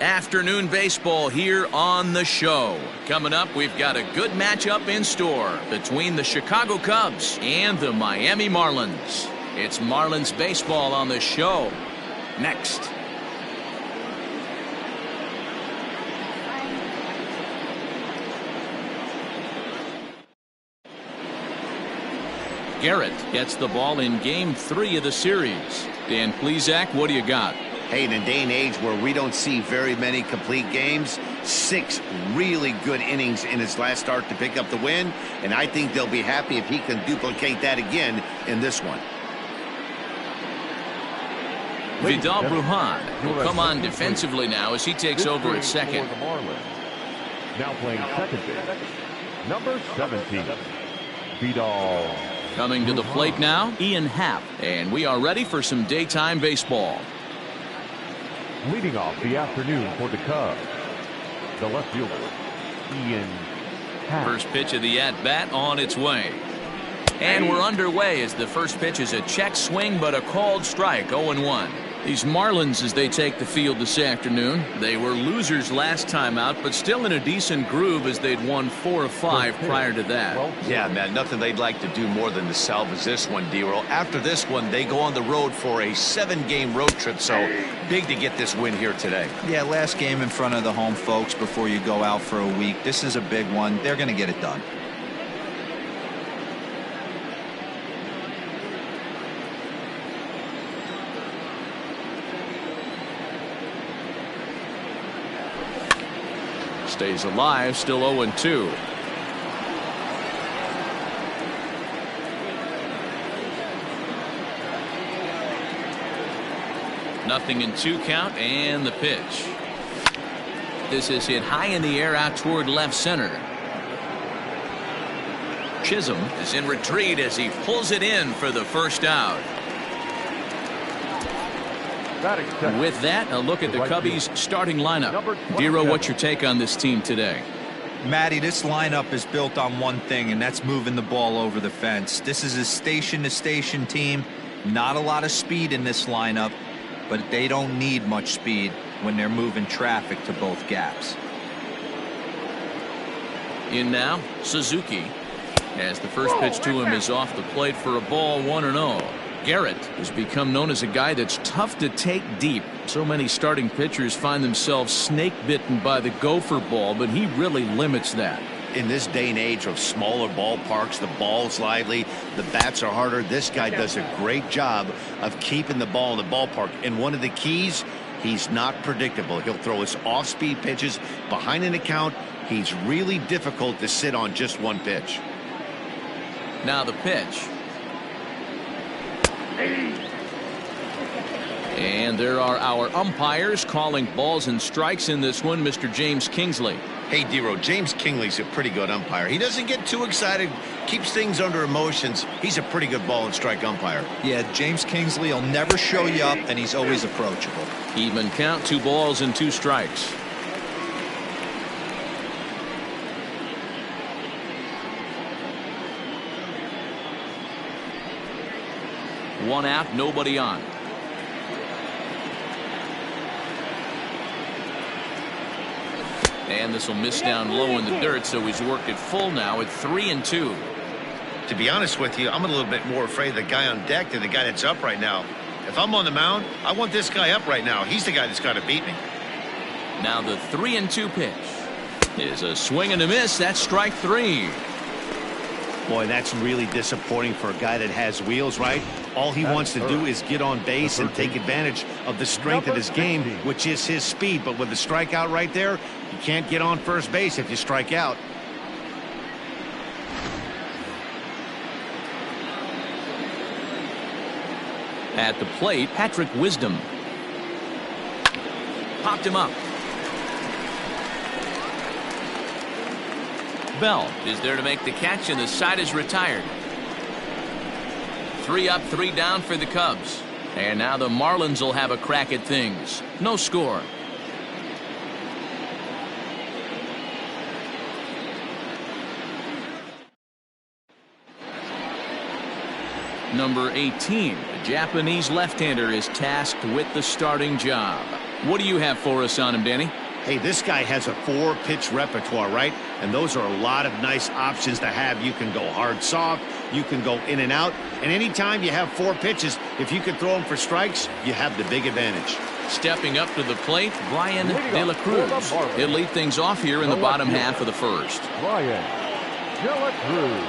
Afternoon baseball here on the show. Coming up, we've got a good matchup in store between the Chicago Cubs and the Miami Marlins. It's Marlins baseball on the show. Next. Garrett gets the ball in Game 3 of the series. Dan Plesac, what do you got? Hey, in a day and age where we don't see very many complete games, 6 really good innings in his last start to pick up the win, and I think they'll be happy if he can duplicate that again in this one. Vidal Brujan will come on defensively now as he takes over at second. Now playing second base, number 17, Vidal. Coming to the plate now, Ian Happ, and we are ready for some daytime baseball. Leading off the afternoon for the Cubs, the left fielder, Ian Happ. First pitch of the at-bat on its way. And we're underway as the first pitch is a check swing, but a called strike, 0-1. These Marlins, as they take the field this afternoon, they were losers last time out, but still in a decent groove as they'd won 4 of 5 prior to that. Yeah, man, nothing they'd like to do more than to salvage this one, D-Roll. After this one, they go on the road for a 7-game road trip, so big to get this win here today. Yeah, last game in front of the home folks before you go out for a week. This is a big one. They're going to get it done. Stays alive, still 0-2. Nothing in 2 count, and the pitch. This is hit high in the air out toward left center. Chisholm is in retreat as he pulls it in for the first out. With that, a look at the Cubbies' starting lineup. Dero, what's your take on this team today? Matty, this lineup is built on one thing, and that's moving the ball over the fence. This is a station-to-station team. Not a lot of speed in this lineup, but they don't need much speed when they're moving traffic to both gaps. In now, Suzuki, as the first pitch to him is off the plate for a ball, 1-0. Garrett has become known as a guy that's tough to take deep. So many starting pitchers find themselves snake bitten by the gopher ball, but he really limits that. In this day and age of smaller ballparks, the ball's lively, the bats are harder. This guy does a great job of keeping the ball in the ballpark. And one of the keys, he's not predictable. He'll throw his off-speed pitches behind an account. He's really difficult to sit on just one pitch. Now the pitch. And there are our umpires calling balls and strikes in this one. Mr. James Kingsley. Hey, Dero, James Kingsley's a pretty good umpire. He doesn't get too excited, keeps things under emotions. He's a pretty good ball and strike umpire. Yeah, James Kingsley will never show you up, and he's always approachable. Even count, 2 balls and 2 strikes. One out, nobody on. And this will miss down low in the dirt, so he's worked it full now at 3-2. To be honest with you, I'm a little bit more afraid of the guy on deck than the guy that's up right now. If I'm on the mound, I want this guy up right now. He's the guy that's got to beat me. Now the 3-2 pitch is a swing and a miss. That's strike 3. Boy, that's really disappointing for a guy that has wheels, right? All he wants to do is get on base and take advantage of the strength of his game, which is his speed. But with the strikeout right there, you can't get on first base if you strike out. At the plate, Patrick Wisdom. Popped him up. Bell is there to make the catch, and the side is retired. 3 up, 3 down for the Cubs. And now the Marlins will have a crack at things. No score. Number 18, the Japanese left-hander, is tasked with the starting job. What do you have for us on him, Danny? Hey, this guy has a 4-pitch repertoire, right? And those are a lot of nice options to have. You can go hard, soft. You can go in and out. And anytime you have 4 pitches, if you can throw them for strikes, you have the big advantage. Stepping up to the plate, Brian De La Cruz. He'll lead things off here in the bottom half of the first. Brian De La Cruz.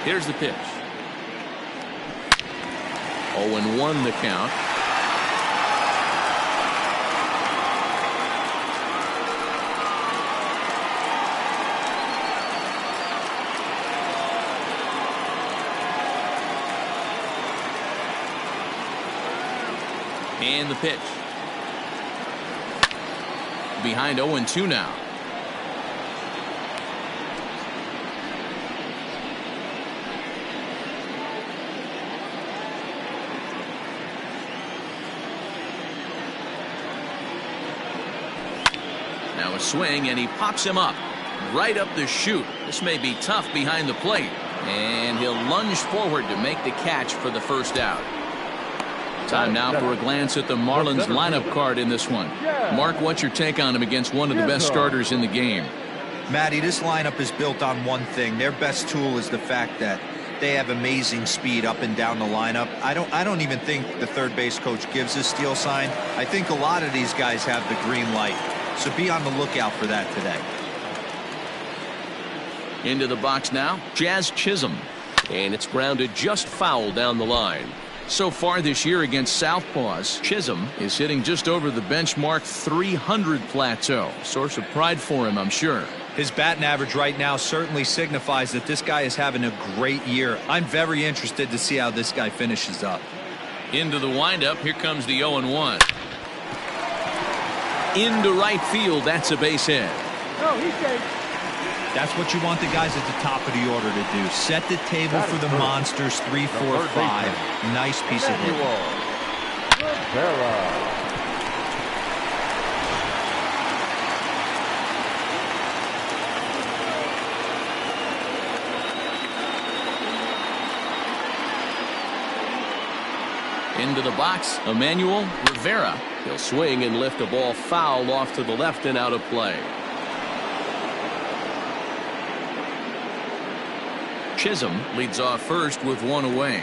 Here's the pitch. 0-1 the count. And the pitch. Behind 0-2 now. Now a swing, and he pops him up right up the chute. This may be tough behind the plate, and he'll lunge forward to make the catch for the first out. Time now for a glance at the Marlins lineup card in this one. Mark, what's your take on him against one of the best starters in the game? Matty, this lineup is built on one thing. Their best tool is the fact that they have amazing speed up and down the lineup. I don't even think the third base coach gives a steal sign. I think a lot of these guys have the green light. So be on the lookout for that today. Into the box now, Jazz Chisholm. And it's grounded just foul down the line. So far this year against Southpaws, Chisholm is hitting just over the benchmark 300 plateau. Source of pride for him, I'm sure. His batting average right now certainly signifies that this guy is having a great year. I'm very interested to see how this guy finishes up. Into the windup, here comes the 0-1. Into right field, that's a base hit. No, he's safe. That's what you want the guys at the top of the order to do. Set the table for the monsters. 3, 4, 5. Nice piece of hitting. Into the box, Emmanuel Rivera. He'll swing and lift a ball foul off to the left and out of play. Chisholm leads off first with one away.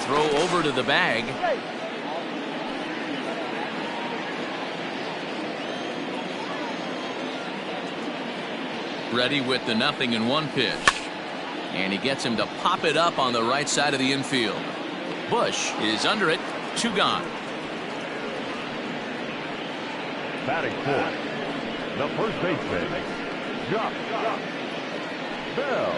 Throw over to the bag. Ready with the 0-1 pitch. And he gets him to pop it up on the right side of the infield. Bush is under it. 2 gone. Batting fourth, the first baseman, Josh Bell.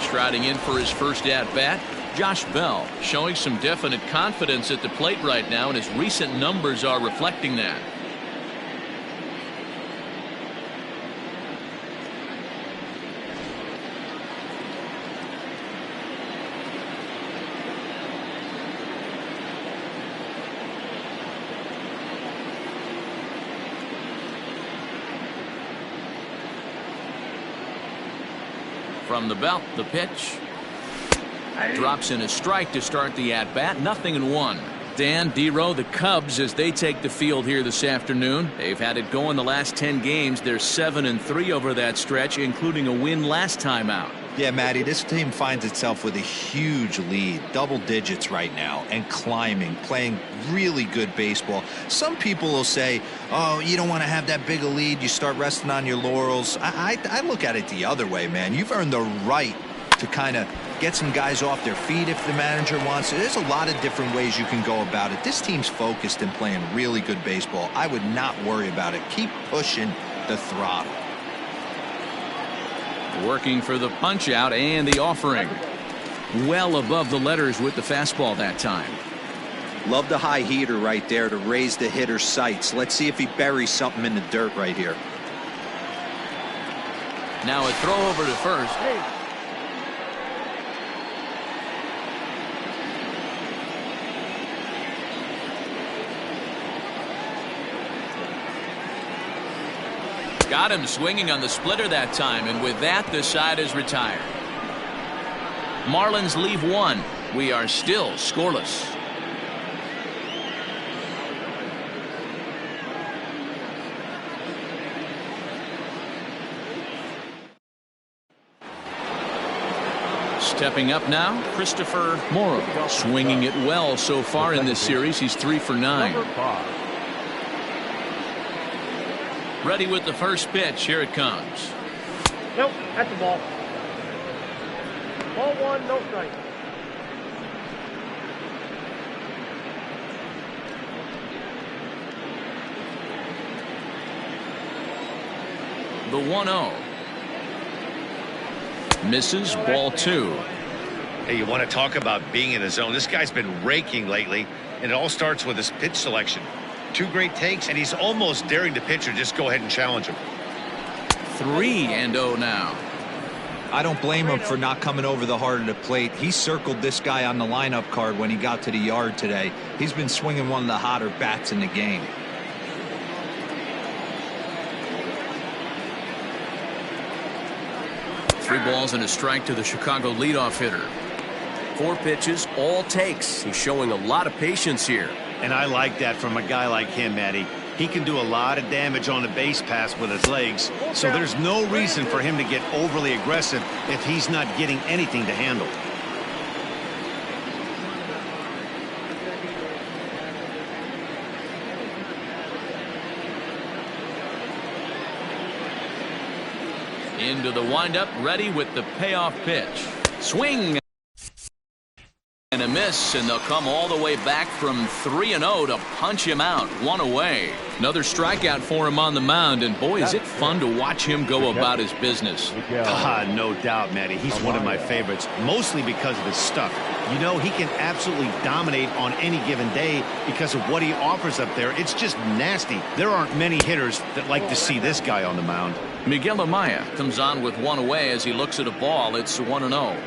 Striding in for his first at-bat, Josh Bell, showing some definite confidence at the plate right now, and his recent numbers are reflecting that. From the belt, the pitch. Drops in a strike to start the at-bat. 0-1. Dan, D-Row, the Cubs, as they take the field here this afternoon. They've had it going the last 10 games. They're 7-3 over that stretch, including a win last time out. Yeah, Matty, this team finds itself with a huge lead, double digits right now, and climbing, playing really good baseball. Some people will say, oh, you don't want to have that big a lead, you start resting on your laurels. I look at it the other way, man. You've earned the right to kind of get some guys off their feet if the manager wants to. There's a lot of different ways you can go about it. This team's focused and playing really good baseball. I would not worry about it. Keep pushing the throttle. Working for the punch out and the offering. Well above the letters with the fastball that time. Love the high heater right there to raise the hitter's sights. Let's see if he buries something in the dirt right here. Now a throw over to first. Got him swinging on the splitter that time, and with that, the side is retired. Marlins leave one. We are still scoreless. Stepping up now, Christopher Morrow. Swinging it well so far in this series. He's 3 for 9. Ready with the first pitch. Here it comes. Nope, that's the ball. Ball 1, no strike. The 1-0. Misses, ball 2. Hey, you want to talk about being in the zone? This guy's been raking lately, and it all starts with his pitch selection. 2 great takes, and he's almost daring the pitcher just go ahead and challenge him. 3-0 now. I don't blame him for not coming over the heart of the plate. He circled this guy on the lineup card when he got to the yard today. He's been swinging one of the hotter bats in the game. Three balls and a strike to the Chicago leadoff hitter. 4 pitches, all takes. He's showing a lot of patience here. And I like that from a guy like him, Matty. He can do a lot of damage on the base pass with his legs, so there's no reason for him to get overly aggressive if he's not getting anything to handle. Into the windup, ready with the payoff pitch. Swing and a miss, and they'll come all the way back from 3-0 to punch him out. 1 away. Another strikeout for him on the mound, and boy, is it fun to watch him go about his business. No doubt, Matty. He's one of my favorites, mostly because of his stuff. You know, he can absolutely dominate on any given day because of what he offers up there. It's just nasty. There aren't many hitters that like to see this guy on the mound. Miguel Amaya comes on with 1 away as he looks at a ball. It's 1-0.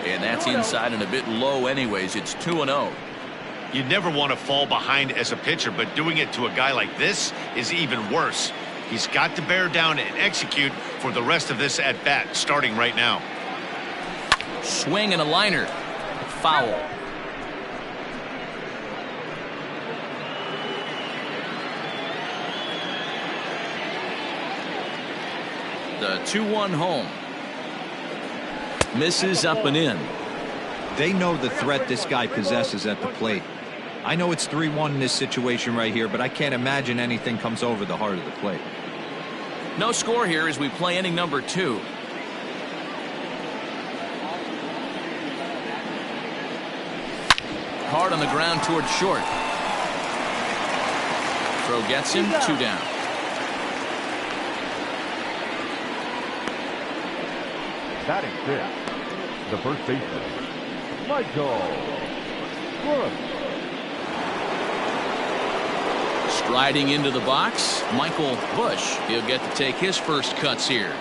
And that's inside and a bit low anyways. It's 2-0. You never want to fall behind as a pitcher, but doing it to a guy like this is even worse. He's got to bear down and execute for the rest of this at bat, starting right now. Swing and a liner. Foul. The 2-1 home. Misses up and in. They know the threat this guy possesses at the plate. I know it's 3-1 in this situation right here, but I can't imagine anything comes over the heart of the plate. No score here as we play inning number 2. Hard on the ground towards short. Throw gets him. 2 down. Batting 5th, the first baseman, Michael Garrett. Striding into the box, Michael Bush. He'll get to take his first cuts here.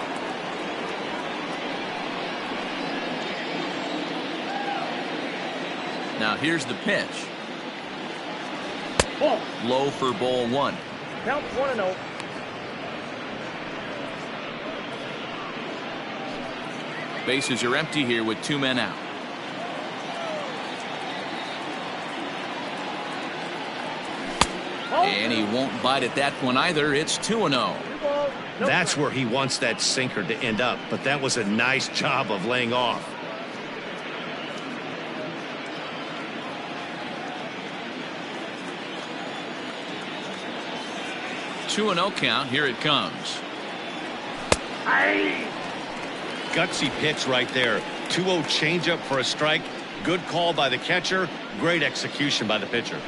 Now here's the pitch. Ball. Low for ball 1. Count 1-0. Bases are empty here with 2 men out. And he won't bite at that one either. It's 2-0. That's where he wants that sinker to end up, but that was a nice job of laying off. Two 2-0 count. Here it comes. Gutsy pitch right there. 2-0 changeup for a strike. Good call by the catcher. Great execution by the pitcher.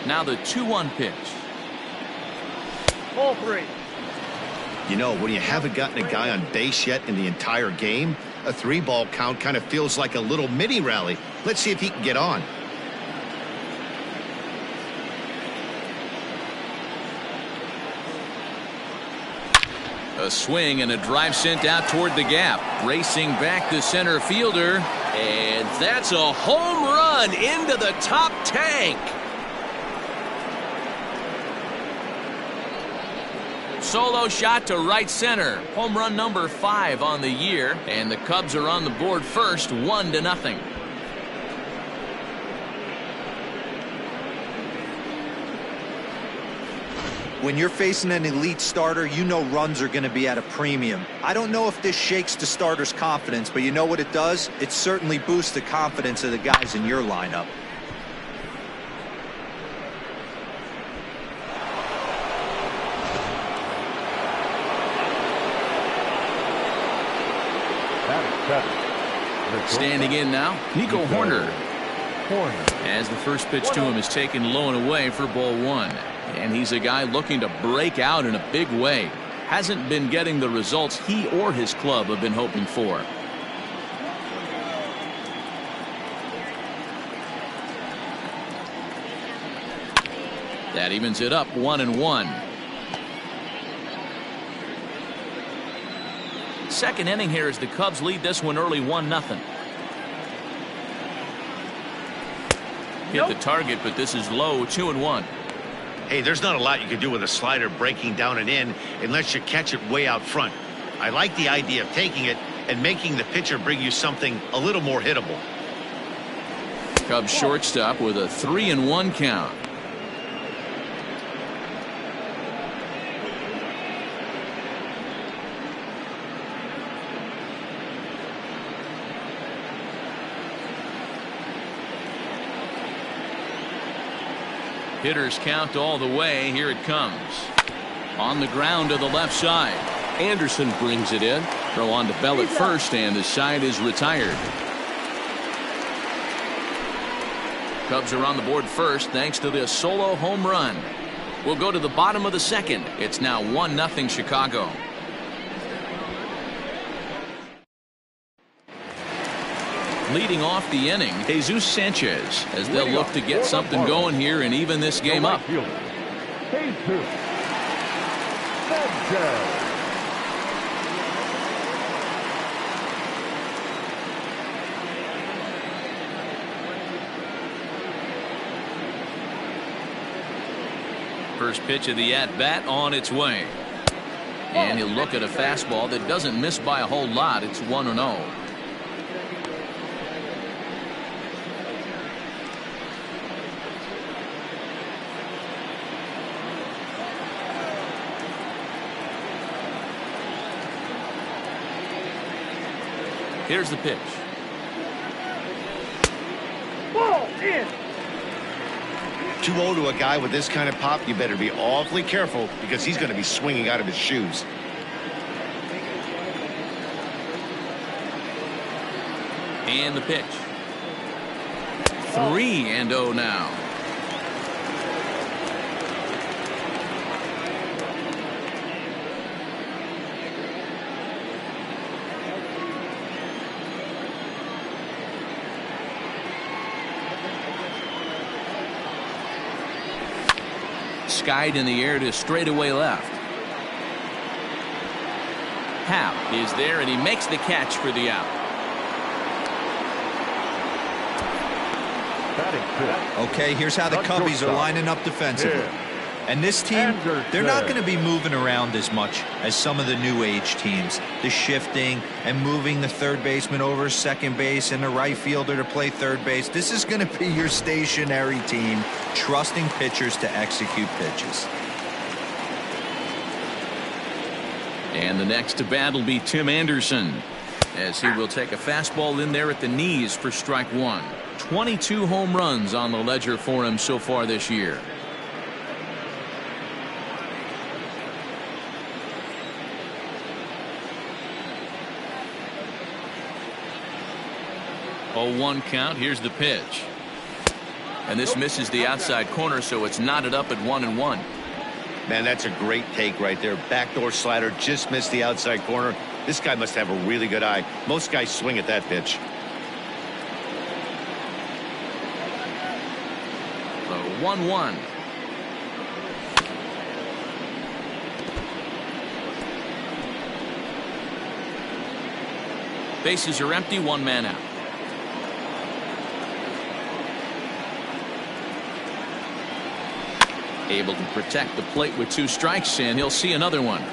Now the 2-1 pitch. Ball 3. You know, when you haven't gotten a guy on base yet in the entire game, a 3-ball count kind of feels like a little mini rally. Let's see if he can get on. A swing and a drive sent out toward the gap. Racing back the center fielder. And that's a home run into the top tank. Solo shot to right center. Home run number 5 on the year. And the Cubs are on the board first, 1-0. When you're facing an elite starter, you know runs are going to be at a premium. I don't know if this shakes the starter's confidence, but you know what it does? It certainly boosts the confidence of the guys in your lineup. Standing in now, Nico Horner. As the first pitch to him is taken low and away for ball 1. And he's a guy looking to break out in a big way. Hasn't been getting the results he or his club have been hoping for. That evens it up 1-1. Second inning here as the Cubs lead this one early 1-0. Hit the target, but this is low, 2-1. Hey, there's not a lot you can do with a slider breaking down and in unless you catch it way out front. I like the idea of taking it and making the pitcher bring you something a little more hittable. Cubs shortstop with a 3-1 count. Hitters count all the way. Here it comes. On the ground to the left side. Anderson brings it in. Throw on to Bell at first, and the side is retired. Cubs are on the board first thanks to this solo home run. We'll go to the bottom of the second. It's now 1-0 Chicago. Leading off the inning, Jesus Sanchez, as they'll look to get something going here and even this game up. First pitch of the at-bat on its way. And he'll look at a fastball that doesn't miss by a whole lot. It's 1-0. Here's the pitch. Ball in. 2-0 to a guy with this kind of pop, you better be awfully careful because he's going to be swinging out of his shoes. And the pitch. 3-0 now. Skied in the air to straightaway left. Happ is there, and he makes the catch for the out. Okay, here's how the Cubbies are lining up defensively. And this team, they're not going to be moving around as much as some of the new age teams. The shifting and moving the third baseman over second base and the right fielder to play third base. This is going to be your stationary team, trusting pitchers to execute pitches. And the next to bat will be Tim Anderson, as he will take a fastball in there at the knees for strike 1. 22 home runs on the ledger for him so far this year. Oh, 1 count. Here's the pitch. And this misses the outside corner, so it's knotted up at 1-1. Man, that's a great take right there. Backdoor slider just missed the outside corner. This guy must have a really good eye. Most guys swing at that pitch. So 1-1. Bases are empty, one man out. Able to protect the plate with 2 strikes, and he'll see another one.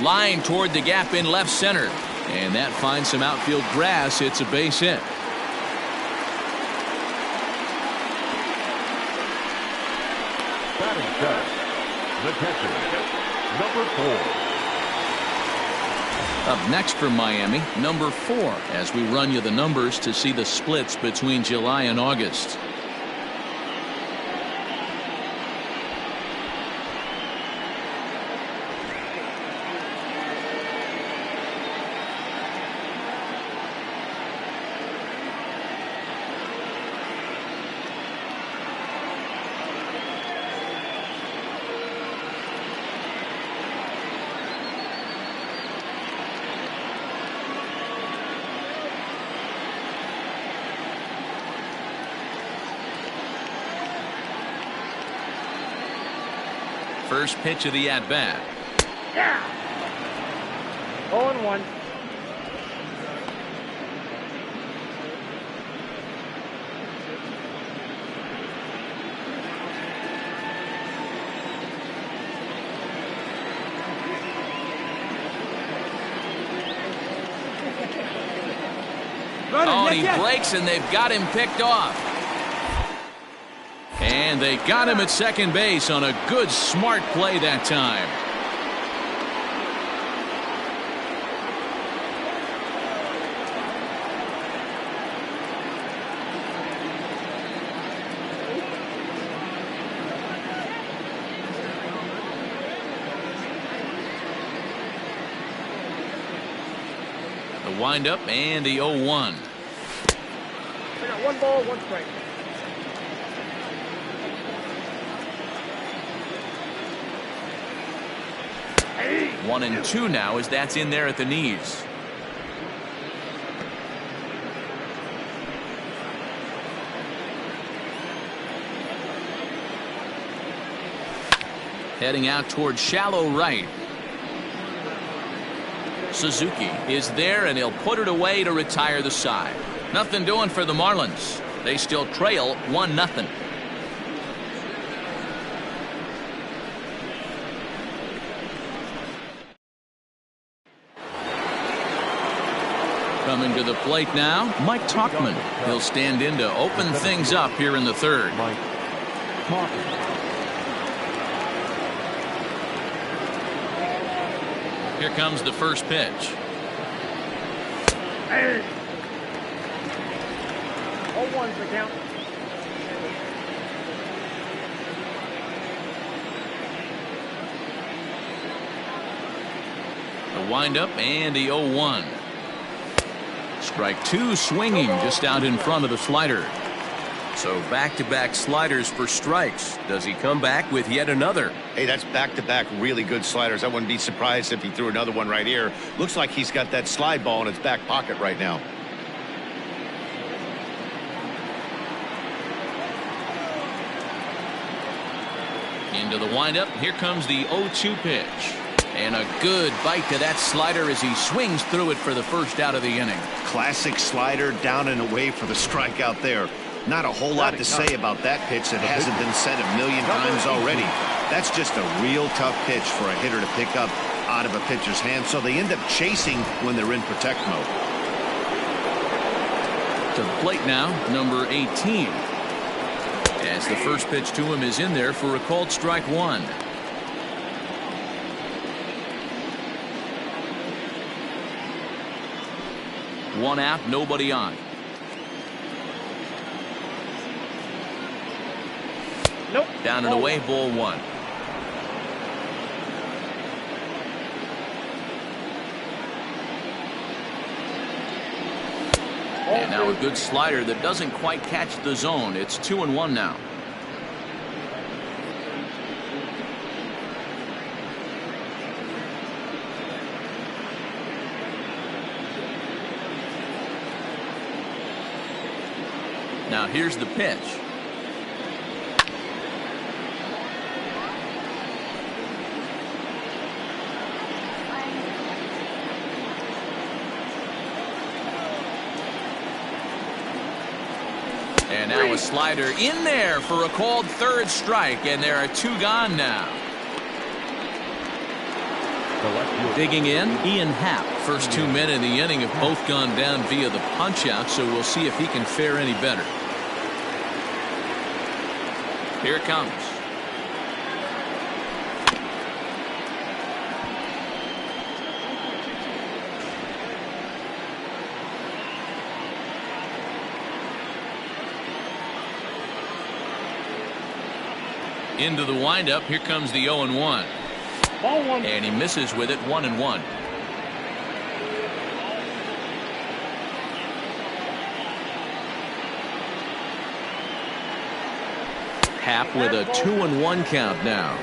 Line toward the gap in left center, and that finds some outfield grass. It's a base hit. Batting set, the catcher, number 4. Up next from Miami, number 4, as we run you the numbers to see the splits between July and August. First pitch of the at-bat. Yeah. 0-1. Oh, and he breaks, and they've got him picked off. And they got him at second base on a good, smart play that time. The windup and the 0-1. I got 1 ball, 1 strike. Hey. 1-2 now, as that's in there at the knees. Heading out toward shallow right. Suzuki is there, and he'll put it away to retire the side. Nothing doing for the Marlins. They still trail 1-0. Coming to the plate now, Mike Tauchman. He'll stand in to open things up here in the third. Mike Tauchman. Here comes the first pitch. Hey. 0-1's the count. The windup and the 0-1. Strike 2 swinging just out in front of the slider. So back-to-back sliders for strikes. Does he come back with yet another? Hey, that's back-to-back really good sliders. I wouldn't be surprised if he threw another one right here. Looks like he's got that slide ball in his back pocket right now. Into the windup. Here comes the 0-2 pitch. And a good bite to that slider as he swings through it for the first out of the inning. Classic slider, down and away for the strikeout there. Not a whole lot to say about that pitch that hasn't been said a million times already. That's just a real tough pitch for a hitter to pick up out of a pitcher's hand, so they end up chasing when they're in protect mode. To the plate now, number 18. As the first pitch to him is in there for a called strike 1. One out, nobody on. Nope. Down and away, ball 1. And now a good slider that doesn't quite catch the zone. It's 2-1 now. Now here's the pitch. And now a slider in there for a called third strike, and there are 2 gone now. Digging in, Ian Happ. First 2 men in the inning have both gone down via the punch-out, so we'll see if he can fare any better. Here it comes. Into the windup. Here comes the 0-1. And he misses with it. 1-1. Happ with a 2-1 count now.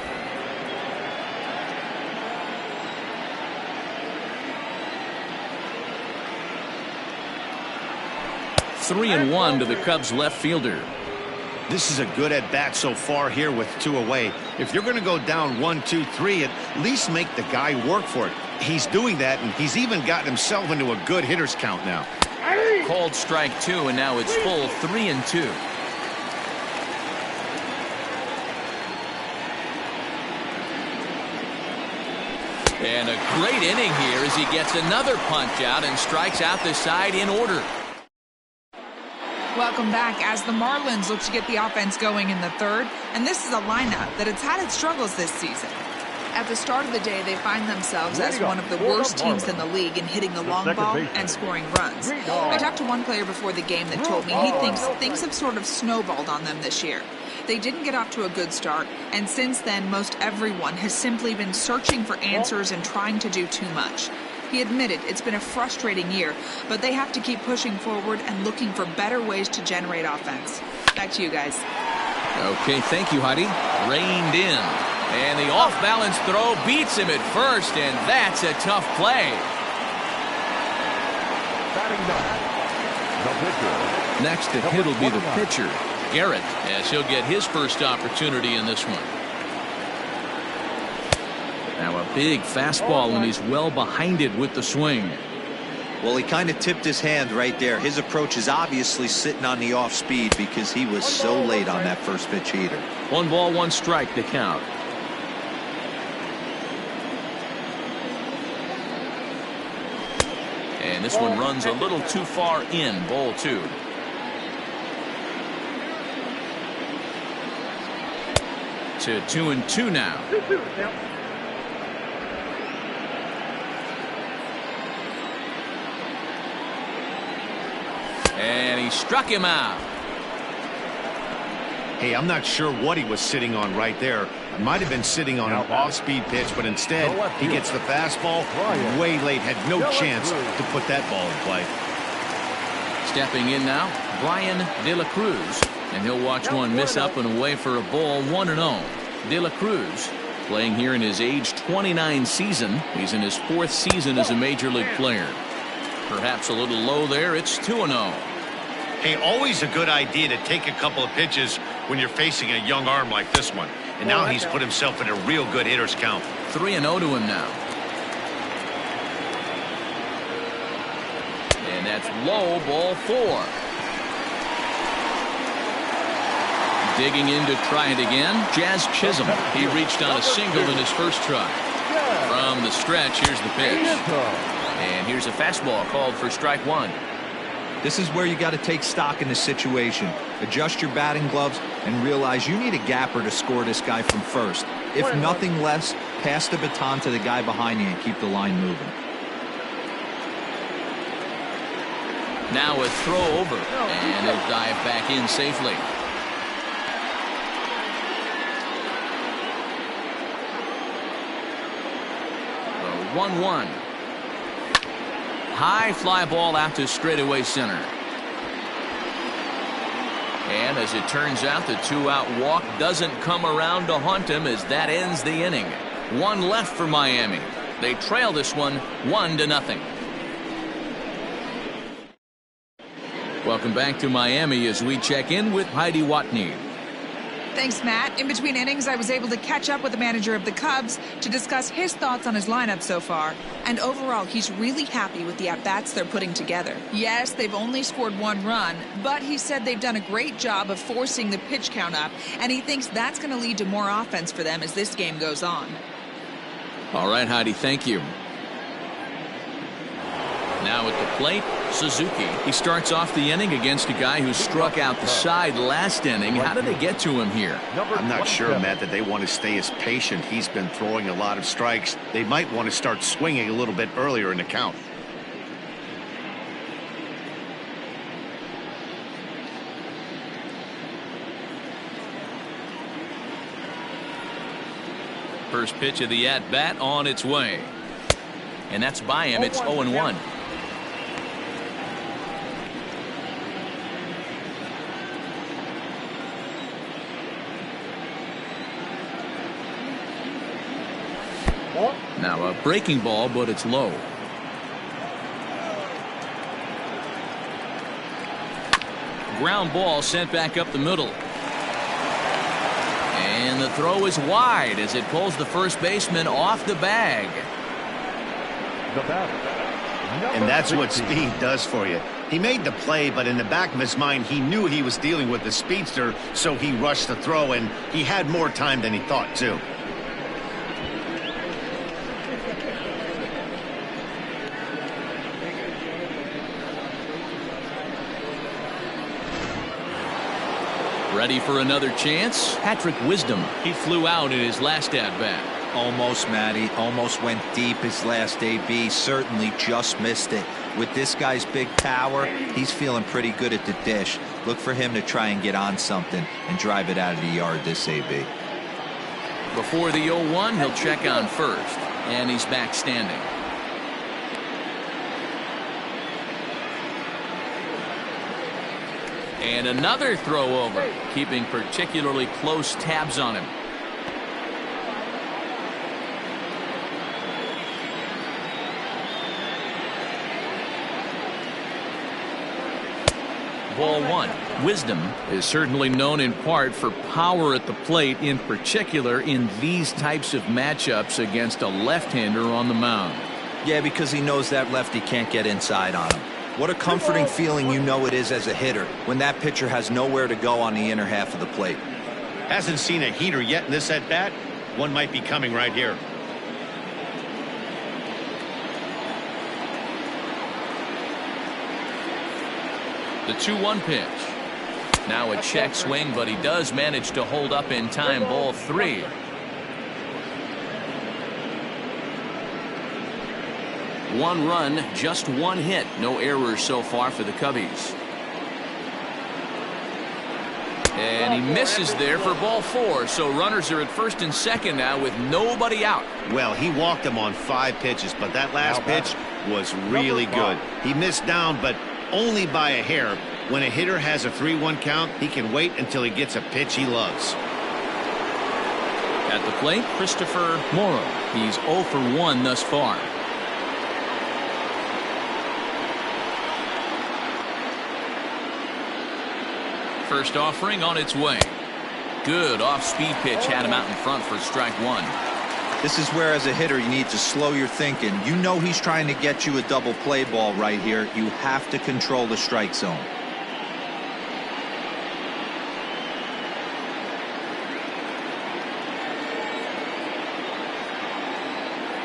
Three and 1 to the Cubs left fielder. This is a good at bat so far here with 2 away. If you're going to go down 1, 2, 3, at least make the guy work for it. He's doing that, and he's even gotten himself into a good hitter's count now. Called strike 2, and now it's full 3-2. And a great inning here as he gets another punch out and strikes out the side in order. Welcome back as the Marlins look to get the offense going in the third, and this is a lineup that has had its struggles this season. At the start of the day, they find themselves as one of the worst teams in the league in hitting the long ball and scoring runs. I talked to one player before the game that told me he thinks things have sort of snowballed on them this year. They didn't get off to a good start, and since then, most everyone has simply been searching for answers and trying to do too much. He admitted it's been a frustrating year, but they have to keep pushing forward and looking for better ways to generate offense. Back to you guys. Okay, thank you, Heidi. Reined in. And the off-balance throw beats him at first, and that's a tough play. Next to hit will be the pitcher, Garrett, as he'll get his first opportunity in this one. Now a big fastball, and he's well behind it with the swing. Well, he kind of tipped his hand right there. His approach is obviously sitting on the off speed because he was so late on that first pitch heater. 1 ball, 1 strike to count. And this one runs a little too far in. Ball 2. To 2-2 now. And he struck him out. Hey, I'm not sure what he was sitting on right there. Might have been sitting on an off-speed pitch, but instead he gets the fastball way late. Had no chance to put that ball in play. Stepping in now, Brian De La Cruz, and he'll watch one miss up and away for a ball. 1-0. De La Cruz playing here in his age 29 season. He's in his 4th season as a major league player. Perhaps a little low there. It's 2-0. Hey, always a good idea to take a couple of pitches when you're facing a young arm like this one. And now he's put himself in a real good hitter's count. 3-0 to him now. And that's low, ball 4. Digging in to try it again, Jazz Chisholm. He reached on a single in his first try. From the stretch, here's the pitch. And here's a fastball called for strike 1. This is where you got to take stock in the situation. Adjust your batting gloves and realize you need a gapper to score this guy from first. If nothing less, pass the baton to the guy behind you and keep the line moving. Now a throw over, and he'll dive back in safely. The 1-1. High fly ball out to straightaway center. And as it turns out, the 2-out walk doesn't come around to haunt him as that ends the inning. 1 left for Miami. They trail this one 1-0. Welcome back to Miami as we check in with Heidi Watney. Thanks, Matt. In between innings, I was able to catch up with the manager of the Cubs to discuss his thoughts on his lineup so far. And overall, he's really happy with the at-bats they're putting together. Yes, they've only scored 1 run, but he said they've done a great job of forcing the pitch count up, and he thinks that's going to lead to more offense for them as this game goes on. All right, Heidi, thank you. Now at the plate, Suzuki. He starts off the inning against a guy who struck out the side last inning. How did they get to him here? I'm not sure, Matt, that they want to stay as patient. He's been throwing a lot of strikes. They might want to start swinging a little bit earlier in the count. First pitch of the at-bat on its way. And that's by him. It's 0-1. Now a breaking ball, but it's low. Ground ball sent back up the middle. And the throw is wide as it pulls the first baseman off the bag. And that's what speed does for you. He made the play, but in the back of his mind, he knew he was dealing with the speedster, so he rushed the throw, and he had more time than he thought, too. Ready for another chance? Patrick Wisdom. He flew out in his last at-bat. Almost, Matty. Almost went deep his last AB. Certainly just missed it. With this guy's big power, he's feeling pretty good at the dish. Look for him to try and get on something and drive it out of the yard this AB. Before the 0-1, he'll check on first. And he's back standing. And another throw over, keeping particularly close tabs on him. Ball 1. Wisdom is certainly known in part for power at the plate, in particular in these types of matchups against a left-hander on the mound. Yeah, because he knows that lefty can't get inside on him. What a comforting feeling you know it is as a hitter when that pitcher has nowhere to go on the inner half of the plate. Hasn't seen a heater yet in this at-bat. One might be coming right here. The 2-1 pitch. Now a check swing, but he does manage to hold up in time. Ball 3. One run, just one hit. No errors so far for the Cubbies. And he misses there for ball 4. So runners are at first and second now with nobody out. Well, he walked him on 5 pitches, but that last pitch was really good. He missed down, but only by a hair. When a hitter has a 3-1 count, he can wait until he gets a pitch he loves. At the plate, Christopher Morrow. He's 0 for 1 thus far. First offering on its way. Good off-speed pitch had him out in front for strike 1. This is where, as a hitter, you need to slow your thinking. You know he's trying to get you a double play ball right here. You have to control the strike zone.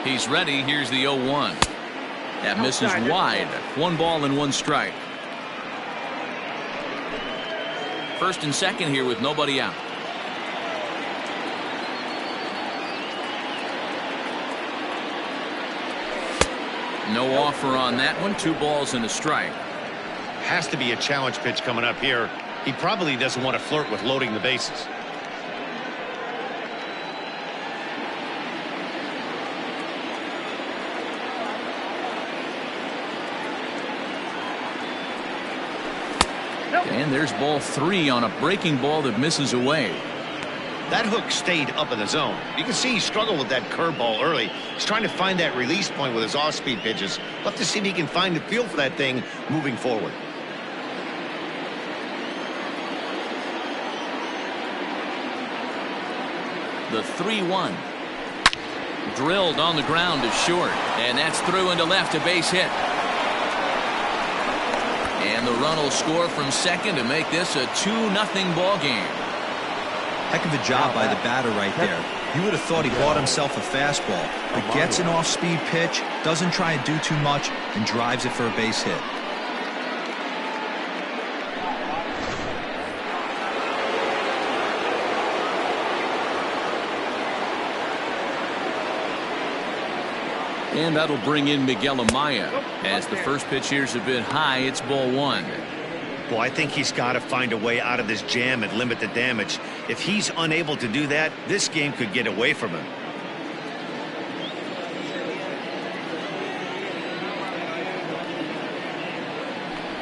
He's ready. Here's the 0-1. That misses wide. 1 ball and 1 strike. First and second here with nobody out. No offer on that one. 2 balls and a strike. Has to be a challenge pitch coming up here. He probably doesn't want to flirt with loading the bases. And there's ball 3 on a breaking ball that misses away. That hook stayed up in the zone. You can see he struggled with that curveball early. He's trying to find that release point with his off-speed pitches. Love to see if he can find the feel for that thing moving forward. The 3-1. Drilled on the ground to short, and that's through into left, a base hit. And the run will score from second to make this a 2-0 ball game. Heck of a job by the batter right there. You would have thought he bought himself a fastball, but gets an off-speed pitch, doesn't try and do too much, and drives it for a base hit. And that'll bring in Miguel Amaya. As the first pitch here's a bit high, it's ball one. Well, I think he's got to find a way out of this jam and limit the damage. If he's unable to do that, this game could get away from him.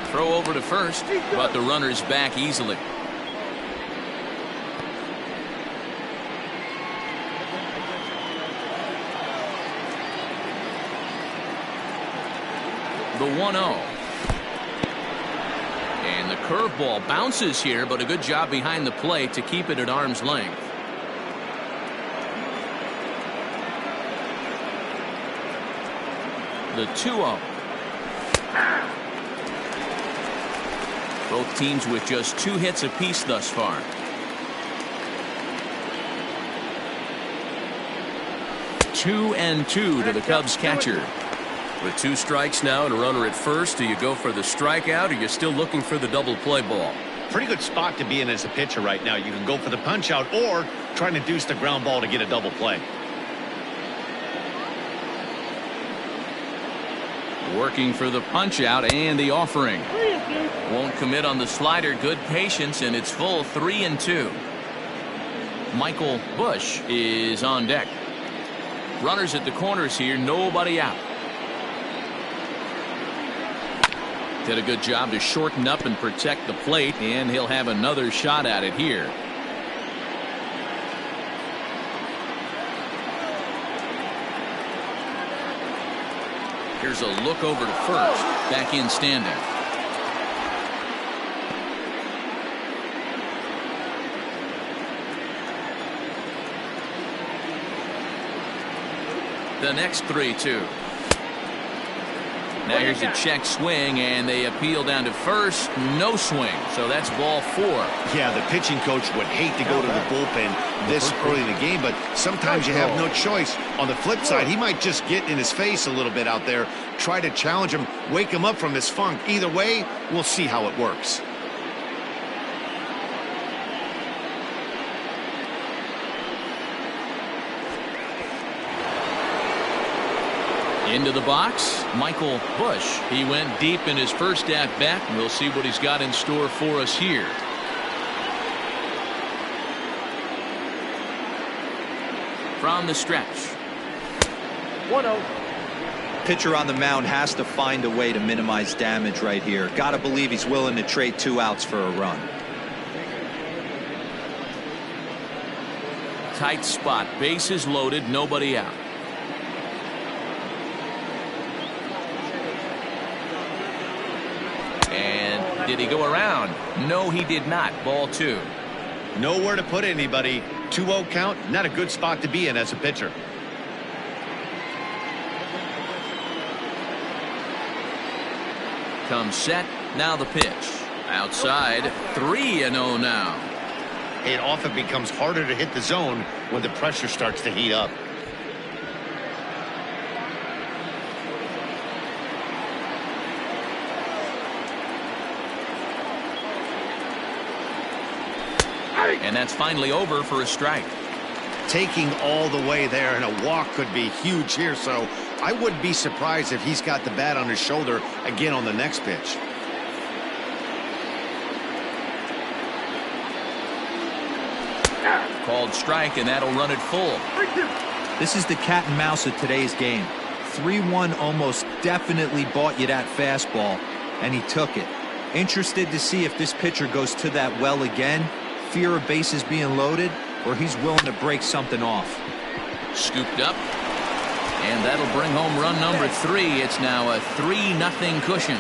Throw over to first, but the runner's back easily. The 1-0. And the curveball bounces here, but a good job behind the plate to keep it at arm's length. The 2-0. Both teams with just 2 hits apiece thus far. Two and 2 to the Cubs catcher. With 2 strikes now and a runner at first, do you go for the strikeout, or are you still looking for the double play ball? Pretty good spot to be in as a pitcher right now. You can go for the punch out or try to deuce the ground ball to get a double play. Working for the punch out and the offering. Won't commit on the slider. Good patience, and it's full 3-2. Michael Bush is on deck. Runners at the corners here, nobody out. Did a good job to shorten up and protect the plate, and he'll have another shot at it here. Here's a look over to first. Back in standing. The next 3-2. Now here's a check swing, and they appeal down to first. No swing, so that's ball 4. Yeah, the pitching coach would hate to go to the bullpen this early in the game, but sometimes you have no choice. On the flip side, he might just get in his face a little bit out there, try to challenge him, wake him up from his funk. Either way, we'll see how it works. Into the box, Michael Bush. He went deep in his first at-bat, and we'll see what he's got in store for us here. From the stretch. 1-0. Pitcher on the mound has to find a way to minimize damage right here. Got to believe he's willing to trade 2 outs for a run. Tight spot, bases loaded, nobody out. Did he go around? No, he did not. Ball 2. Nowhere to put anybody. 2-0 count. Not a good spot to be in as a pitcher. Comes set. Now the pitch. Outside. 3-0 now. It often becomes harder to hit the zone when the pressure starts to heat up. And that's finally over for a strike. Taking all the way there, and a walk could be huge here, so I wouldn't be surprised if he's got the bat on his shoulder again on the next pitch. Called strike, and that'll run it full. This is the cat and mouse of today's game. 3-1 almost definitely bought you that fastball, and he took it. Interested to see if this pitcher goes to that well again. Fear of bases being loaded, or he's willing to break something off. Scooped up, and that'll bring home run number 3. It's now a 3-0 cushion.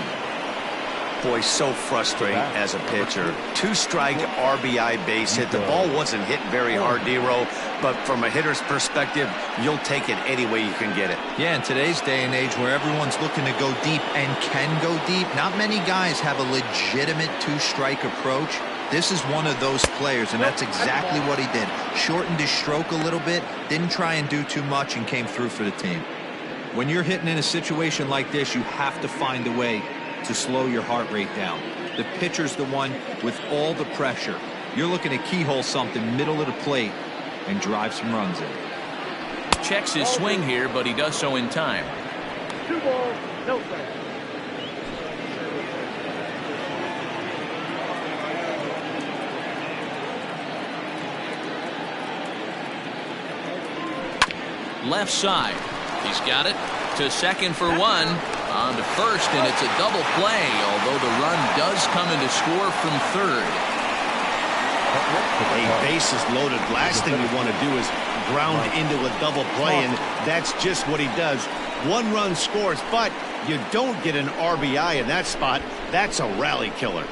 Boy, so frustrating as a pitcher. 2-strike RBI base hit. The ball wasn't hit very hard, D-Row, but from a hitter's perspective, you'll take it any way you can get it. Yeah, in today's day and age where everyone's looking to go deep and can go deep, not many guys have a legitimate 2-strike approach. This is one of those players, and that's exactly what he did. Shortened his stroke a little bit, didn't try and do too much, and came through for the team. When you're hitting in a situation like this, you have to find a way to slow your heart rate down. The pitcher's the one with all the pressure. You're looking to keyhole something middle of the plate and drive some runs in. Checks his swing here, but he does so in time. 2 balls, no strikes. Left side. He's got it to second for 1. On to first, and it's a double play, although the run does come in to score from third. A bases loaded. Last thing you want to do is ground into a double play, and that's just what he does. 1 run scores, but you don't get an RBI in that spot. That's a rally killer.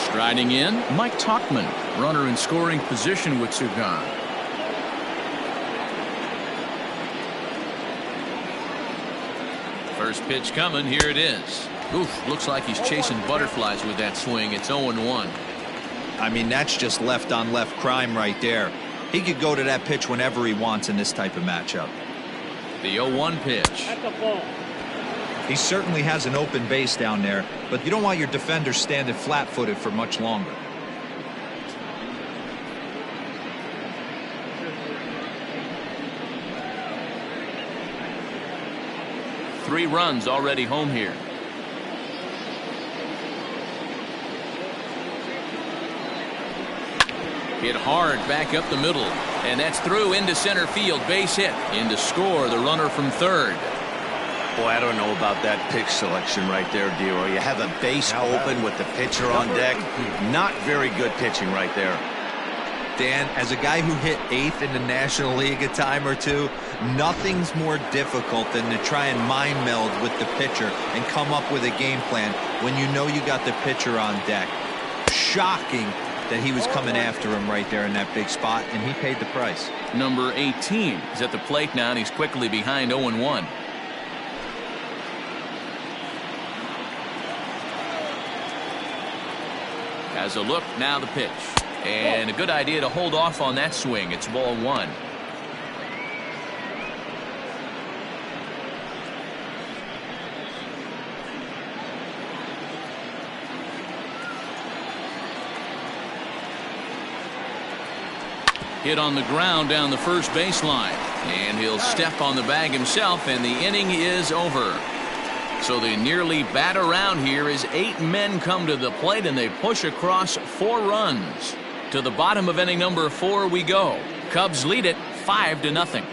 Striding in, Mike Tauchman, runner in scoring position with Sugan. First pitch coming, here it is. Oof, looks like he's chasing butterflies with that swing. It's 0-1. I mean, that's just left on left crime right there. He could go to that pitch whenever he wants in this type of matchup. The 0-1 pitch. That's a ball. He certainly has an open base down there, but you don't want your defender standing flat-footed for much longer. Three runs already home here. Hit hard back up the middle, and that's through into center field. Base hit. In to score the runner from third. Boy, I don't know about that pitch selection right there, D-Row. You have a base open with the pitcher on deck. Not very good pitching right there. Dan, as a guy who hit 8th in the National League a time or two, nothing's more difficult than to try and mind meld with the pitcher and come up with a game plan when you know you got the pitcher on deck. Shocking that he was coming after him right there in that big spot, and he paid the price. Number 18 is at the plate now, and he's quickly behind 0-1. Has a look, now the pitch. And a good idea to hold off on that swing. It's ball 1. Hit on the ground down the first baseline. And he'll step on the bag himself, and the inning is over. So they nearly bat around here as 8 men come to the plate, and they push across 4 runs. To the bottom of inning number 4 we go. Cubs lead it 5-0.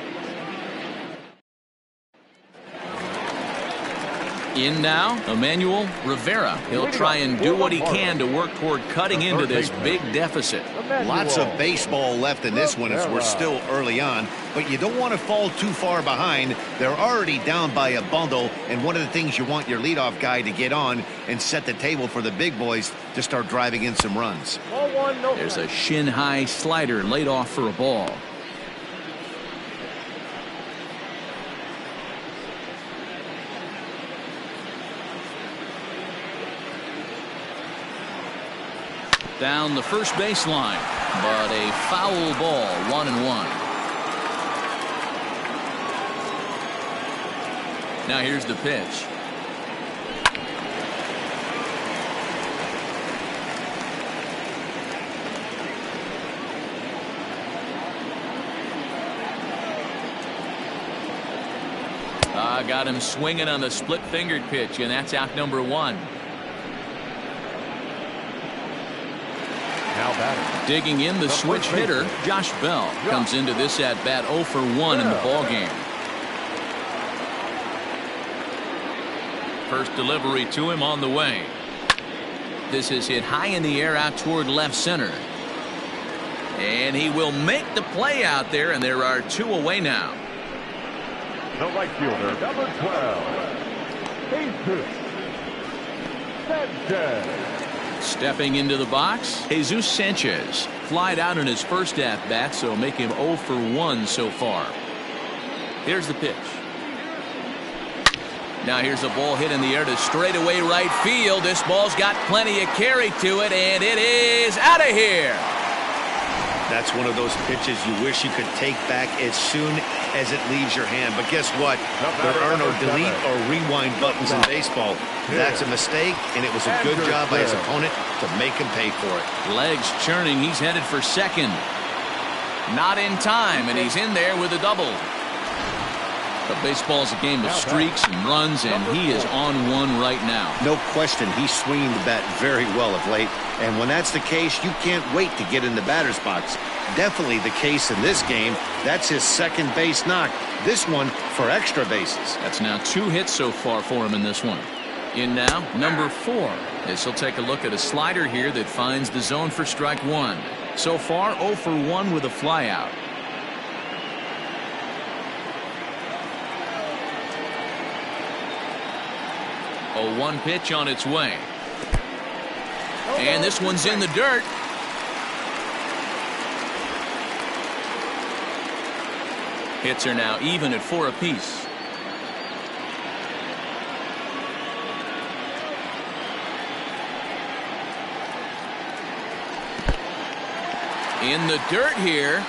In now, Emmanuel Rivera. He'll try and do what he can to work toward cutting into this big deficit. Lots of baseball left in this one as we're still early on, but you don't want to fall too far behind. They're already down by a bundle, and one of the things you want your leadoff guy to get on and set the table for the big boys to start driving in some runs. Ball 1, no There's a strikes. shin-high slider laid off for a ball. Down the first baseline, but a foul ball, 1-1. Now here's the pitch. Got him swinging on the split-fingered pitch, and that's out number 1. Now batting. Digging in the switch hitter, Josh Bell comes into this at bat 0 for 1 in the ball game. First delivery to him on the way. This is hit high in the air out toward left center. And he will make the play out there, and there are 2 away now. The right fielder, number 12, Jesus Sanchez. Stepping into the box, Jesus Sanchez. Flied out in his first at-bat, so make him 0 for 1 so far. Here's the pitch. Now here's a ball hit in the air to straightaway right field. This ball's got plenty of carry to it, and it is out of here. That's one of those pitches you wish you could take back as soon as it leaves your hand. But guess what? There are no delete or rewind buttons in baseball. That's a mistake, and it was a good job by his opponent to make him pay for it. Legs churning. He's headed for second. Not in time, and he's in there with a double. But baseball's a game of streaks and runs, and he is on one right now. No question, he's swinging the bat very well of late. And when that's the case, you can't wait to get in the batter's box. Definitely the case in this game. That's his second base knock. This one for extra bases. That's now 2 hits so far for him in this one. In now, number 4. As he'll take a look at a slider here that finds the zone for strike 1. So far, 0 for 1 with a flyout. A 1 pitch on its way. And this one's in the dirt. Hits are now even at 4 apiece. In the dirt here.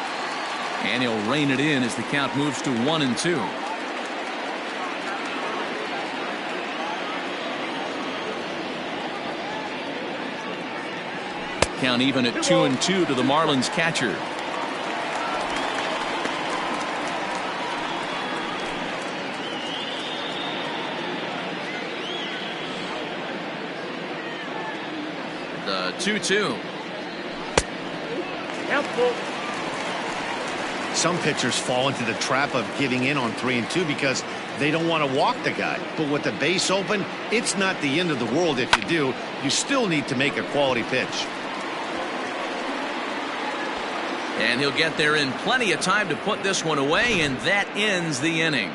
And he'll rein it in as the count moves to 1-2. Count even at 2-2 to the Marlins catcher. The 2-2. Some pitchers fall into the trap of giving in on 3-2 because they don't want to walk the guy. But with the base open, it's not the end of the world if you do. You still need to make a quality pitch. And he'll get there in plenty of time to put this one away, and that ends the inning.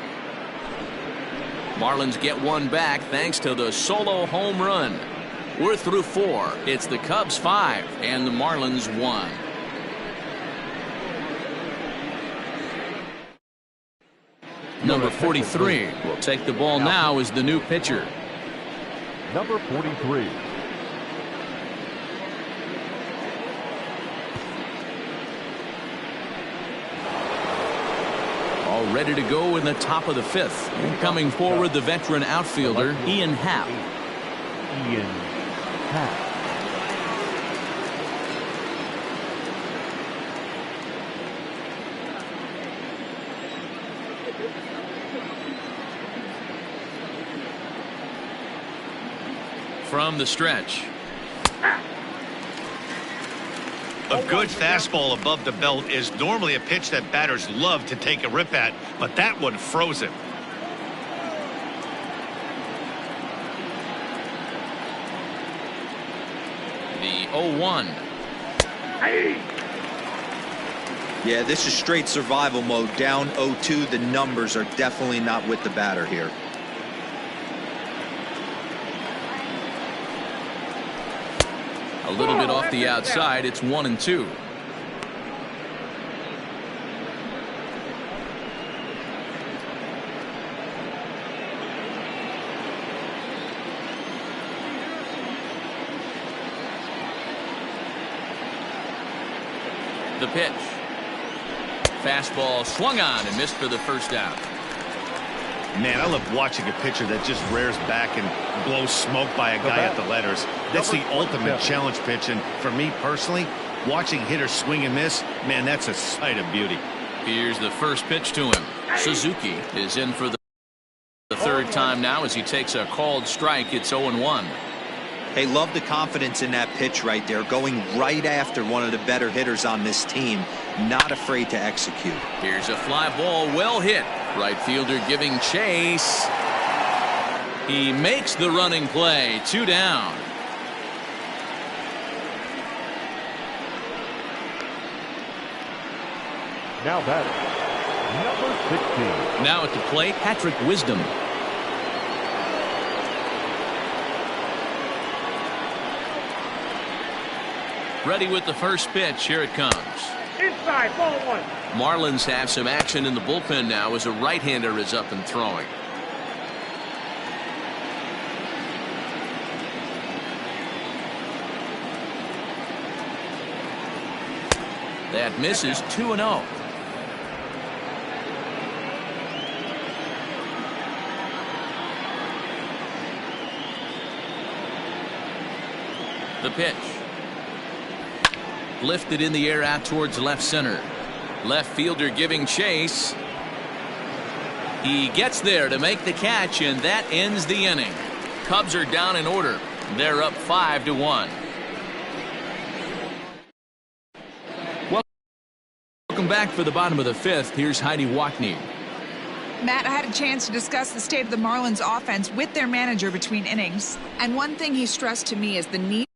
Marlins get one back thanks to the solo home run. We're through 4. It's the Cubs 5 and the Marlins 1. Number 43 will take the ball now as the new pitcher. Number 43. All ready to go in the top of the 5th. And coming forward, the veteran outfielder, Ian Happ. Ian Happ. From the stretch. A good fastball above the belt is normally a pitch that batters love to take a rip at, but that one froze him. The 0-1. Yeah, this is straight survival mode. Down 0-2. The numbers are definitely not with the batter here. A little bit off the outside. It's 1-2. The pitch. Fastball swung on and missed for the first out. Man, I love watching a pitcher that just rears back and blows smoke by a guy at the letters. That's the ultimate challenge pitch, and for me personally, watching hitters swing and miss, man, that's a sight of beauty. Here's the first pitch to him. Suzuki is in for the third time now as he takes a called strike. It's 0-1. Hey, love the confidence in that pitch right there, going right after one of the better hitters on this team, not afraid to execute. Here's a fly ball, well hit. Right fielder giving chase. He makes the running play. 2 down. Now batting, number 16. Now at the plate, Patrick Wisdom. Ready with the first pitch. Here it comes. Inside, ball one. Marlins have some action in the bullpen now as a right-hander is up and throwing. That misses 2-0. The pitch. Lifted in the air out towards left center. Left fielder giving chase. He gets there to make the catch, and that ends the inning. Cubs are down in order. They're up 5-1. Welcome back for the bottom of the fifth. Here's Heidi Wackney. Matt, I had a chance to discuss the state of the Marlins offense with their manager between innings. And one thing he stressed to me is the need